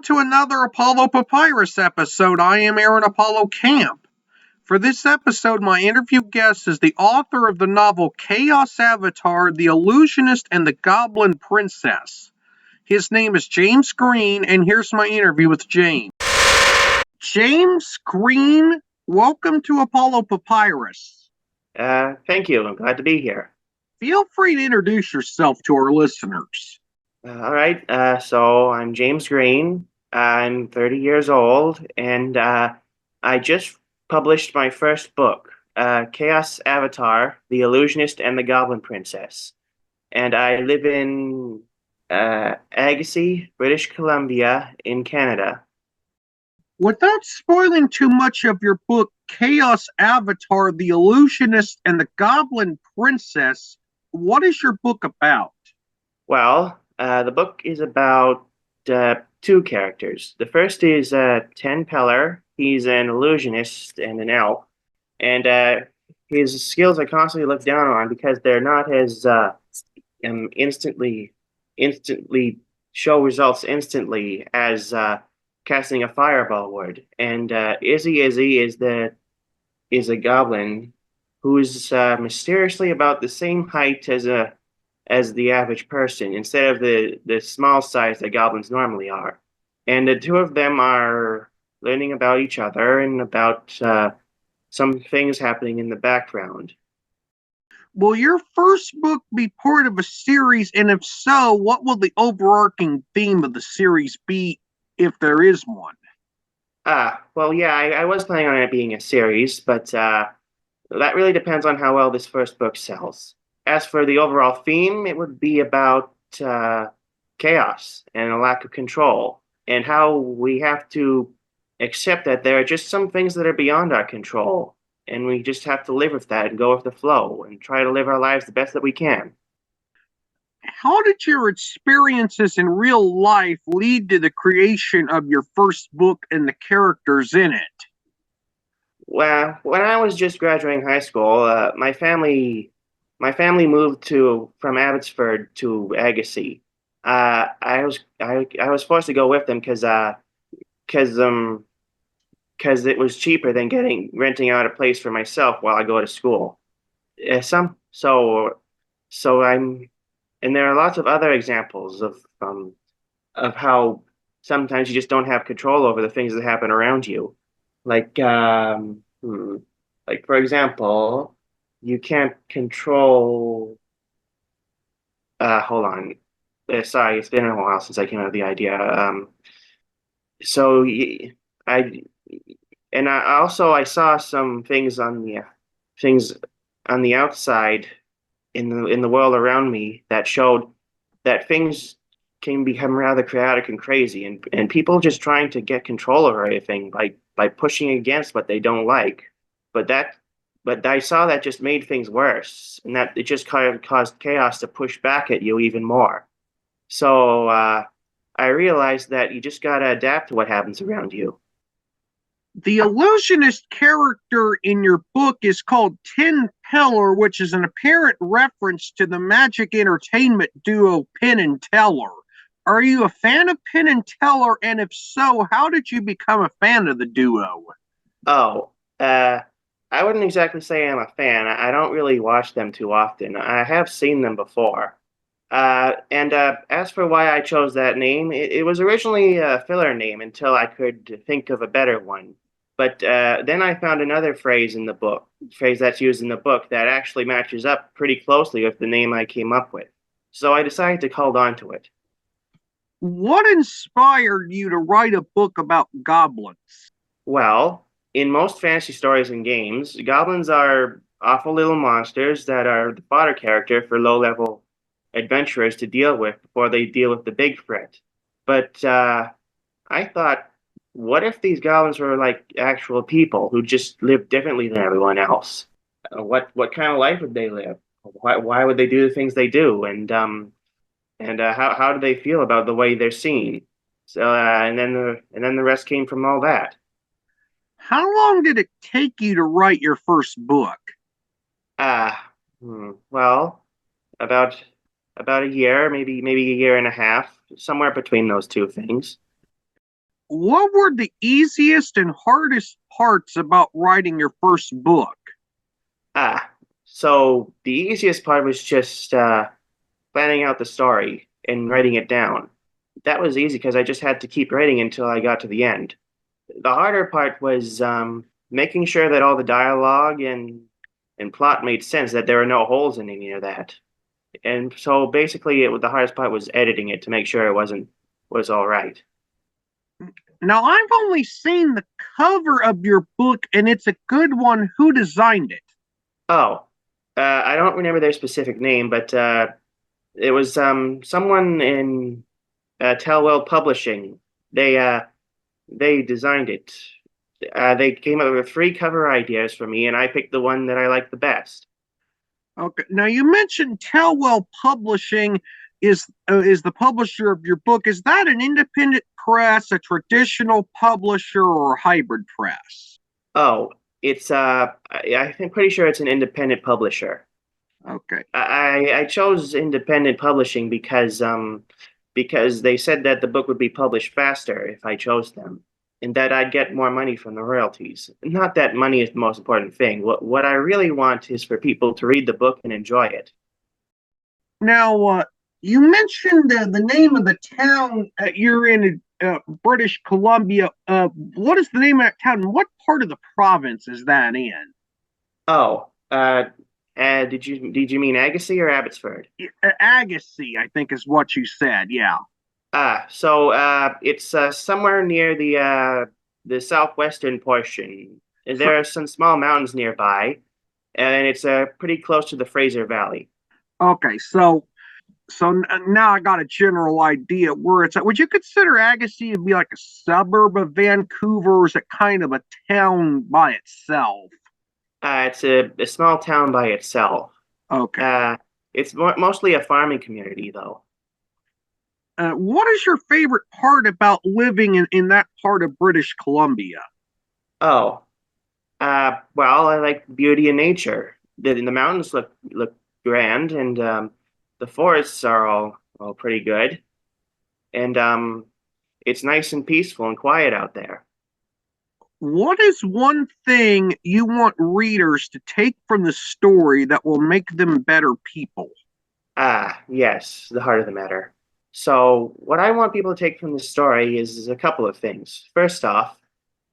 Welcome to another Apollo Papyrus episode. I am Aaron Apollo Camp. For this episode, my interview guest is the author of the novel Chaos Avatar, The Illusionist, and the Goblin Princess. His name is James Greene, and here's my interview with James. James Greene, welcome to Apollo Papyrus. Thank you. I'm glad to be here. Feel free to introduce yourself to our listeners. All right. So I'm James Greene. I'm 30 years old, and I just published my first book, Chaos Avatar, The Illusionist, and the Goblin Princess. And I live in Agassiz, British Columbia, in Canada. Without spoiling too much of your book, Chaos Avatar, The Illusionist, and the Goblin Princess, what is your book about? Well, the book is about two characters. The first is Ten Peller. He's an illusionist and an elf, and his skills are constantly looked down on because they're not as instantly show results instantly as casting a fireball would. And Izzy is a goblin who is mysteriously about the same height as the average person, instead of the small size that goblins normally are. And the two of them are learning about each other and about some things happening in the background. Will your first book be part of a series, and if so, what will the overarching theme of the series be, if there is one? Well, yeah, I was planning on it being a series, but that really depends on how well this first book sells. As for the overall theme, it would be about chaos and a lack of control, and how we have to accept that there are just some things that are beyond our control, and we just have to live with that and go with the flow and try to live our lives the best that we can. How did your experiences in real life lead to the creation of your first book and the characters in it? Well, when I was just graduating high school, my family moved from Abbotsford to Agassiz. I was forced to go with them because it was cheaper than renting out a place for myself while I go to school. And there are lots of other examples of how sometimes you just don't have control over the things that happen around you. Like like for example, you can't control. Hold on. Sorry, it's been a while since I came up with the idea. So I and I also I saw some things on the outside in the world around me that showed that things can become rather chaotic and crazy, and people just trying to get control over everything by pushing against what they don't like. But I saw that just made things worse, and that it just kind of caused chaos to push back at you even more. So I realized that you just gotta adapt to what happens around you. The illusionist character in your book is called Tin Peller, which is an apparent reference to the magic entertainment duo Penn and Teller. Are you a fan of Penn and Teller, and if so, how did you become a fan of the duo? Oh, I wouldn't exactly say I'm a fan. I don't really watch them too often. I have seen them before. And as for why I chose that name, it was originally a filler name until I could think of a better one. But then I found another phrase that's used in the book that actually matches up pretty closely with the name I came up with. So I decided to hold on to it. What inspired you to write a book about goblins? Well, in most fantasy stories and games, goblins are awful little monsters that are the fodder character for low-level adventurers to deal with before they deal with the big threat. But I thought, what if these goblins were like actual people who just live differently than everyone else? What kind of life would they live? Why would they do the things they do? And how do they feel about the way they're seen? So and then the rest came from all that. How long did it take you to write your first book? Well, about about a year, maybe a year and a half, somewhere between those two things. What were the easiest and hardest parts about writing your first book? So the easiest part was just planning out the story and writing it down. That was easy because I just had to keep writing until I got to the end. The harder part was making sure that all the dialogue and plot made sense, that there were no holes in any of that. And so basically, the hardest part was editing it to make sure was all right. Now, I've only seen the cover of your book, and it's a good one. Who designed it? Oh, I don't remember their specific name, but it was someone in Tellwell Publishing. They designed it. They came up with 3 cover ideas for me, and I picked the one that I liked the best. Okay. Now, you mentioned Tellwell Publishing is the publisher of your book. Is that an independent press, a traditional publisher, or a hybrid press? Oh, it's I'm pretty sure it's an independent publisher. Okay. I chose independent publishing because they said that the book would be published faster if I chose them, and that I'd get more money from the royalties. Not that money is the most important thing. What I really want is for people to read the book and enjoy it. Now, you mentioned the name of the town you're in, British Columbia. What is the name of that town? And what part of the province is that in? Oh, did you mean Agassiz or Abbotsford? Agassiz, I think, is what you said. Yeah. So it's somewhere near the southwestern portion. There are some small mountains nearby, and it's pretty close to the Fraser Valley. Okay, so now I got a general idea where it's at. Would you consider Agassiz to be like a suburb of Vancouver, or is it kind of a town by itself? It's a small town by itself. Okay. It's mostly a farming community, though. What is your favorite part about living in that part of British Columbia? Oh, well, I like beauty and nature. The mountains look grand, and the forests are all pretty good, and it's nice and peaceful and quiet out there. What is one thing you want readers to take from the story that will make them better people? Yes, the heart of the matter. So, what I want people to take from the story is a couple of things. First off,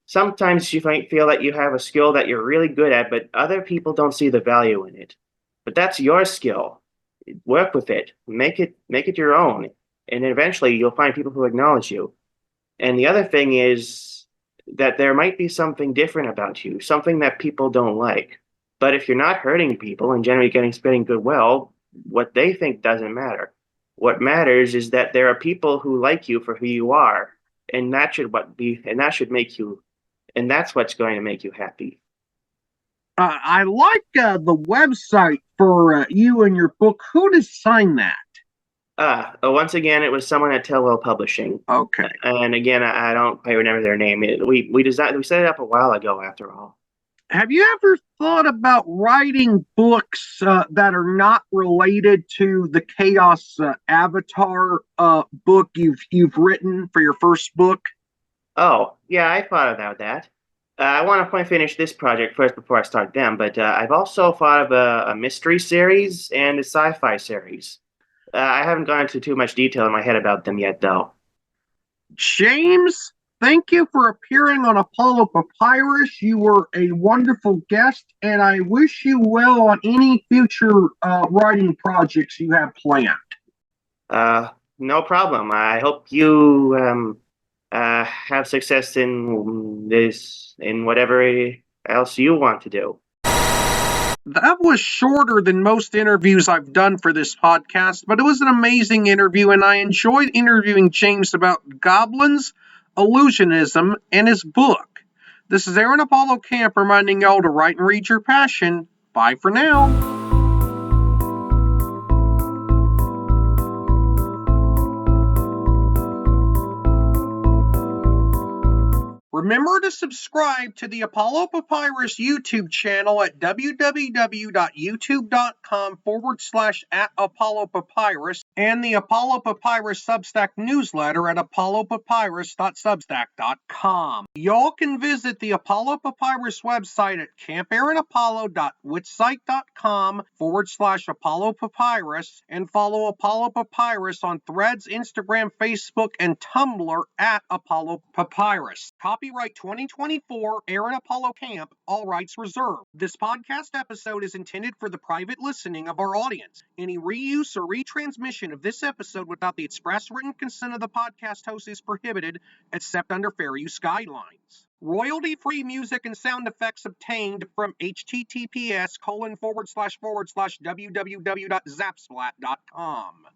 sometimes you might feel that you have a skill that you're really good at, but other people don't see the value in it. But that's your skill. Work with it. Make it your own. And eventually you'll find people who acknowledge you. And the other thing is that there might be something different about you, something that people don't like. But if you're not hurting people and generally spreading goodwill, what they think doesn't matter. What matters is that there are people who like you for who you are, and that should make you, and that's what's going to make you happy. I like the website for you and your book. Who designed that? Once again, it was someone at Tellwell Publishing. Okay. And again, I don't quite remember their name. We set it up a while ago, after all. Have you ever thought about writing books that are not related to the Chaos Avatar book you've written for your first book? Oh, yeah, I thought about that. I want to finish this project first before I start them, but I've also thought of a mystery series and a sci-fi series. I haven't gone into too much detail in my head about them yet, though. James, thank you for appearing on Apollo Papyrus. You were a wonderful guest, and I wish you well on any future writing projects you have planned. No problem. I hope you have success in whatever else you want to do. That was shorter than most interviews I've done for this podcast, but it was an amazing interview, and I enjoyed interviewing James about Goblins, Illusionism, and his book. This is Aaron Apollo Camp reminding y'all to write and read your passion. Bye for now. Remember to subscribe to the Apollo Papyrus YouTube channel at www.youtube.com/@ApolloPapyrus and the Apollo Papyrus Substack newsletter at apollopapyrus.substack.com. Y'all can visit the Apollo Papyrus website at campaaronapollo.wixsite.com/Apollo Papyrus and follow Apollo Papyrus on Threads, Instagram, Facebook, and Tumblr at Apollo Papyrus. Copyright 2024, Aaron Apollo Camp, all rights reserved. This podcast episode is intended for the private listening of our audience. Any reuse or retransmission of this episode without the express written consent of the podcast host is prohibited, except under fair use guidelines. Royalty-free music and sound effects obtained from https://www.zapsplat.com.